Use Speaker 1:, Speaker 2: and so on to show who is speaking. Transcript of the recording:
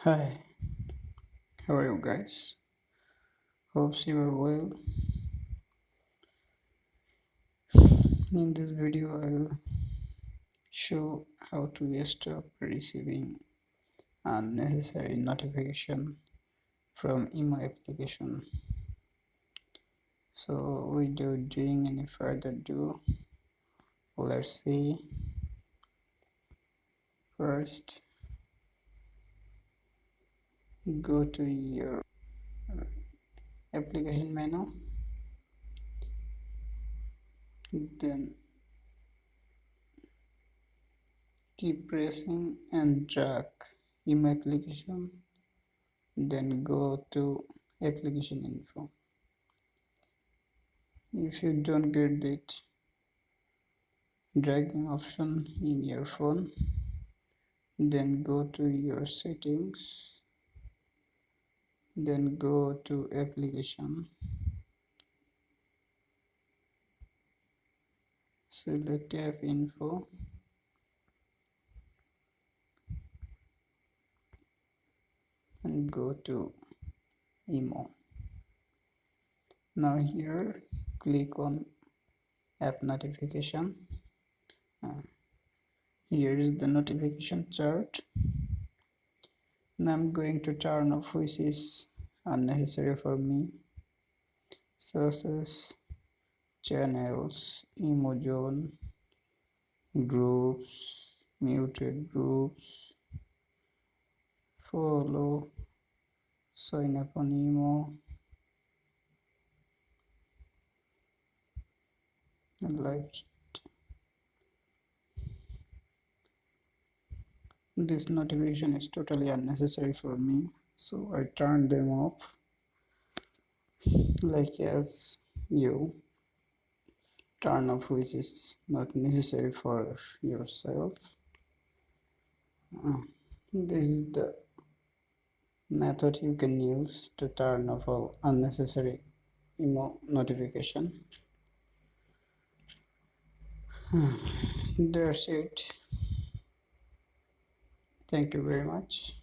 Speaker 1: Hi, how are you guys? Hopes you are well. In this video, I will show how to stop receiving unnecessary notification from IMO application. So, without doing any further ado, let's see. First, go to your application menu, then keep pressing and drag IMO application, then go to application info. If you don't get that dragging option in your phone, then go to your settings, then go to application, select app info, and go to IMO. Now here click on app notification. Here is the notification chart. Now I'm going to turn off which is unnecessary for me. Sources, channels, IMO zone, groups, muted groups, follow, sign up on IMO, and live chat. This notification is totally unnecessary for me, so I turn them off. Like as you turn off which is not necessary for yourself. This is the method you can use to turn off all unnecessary IMO notification. That's it. Thank you very much.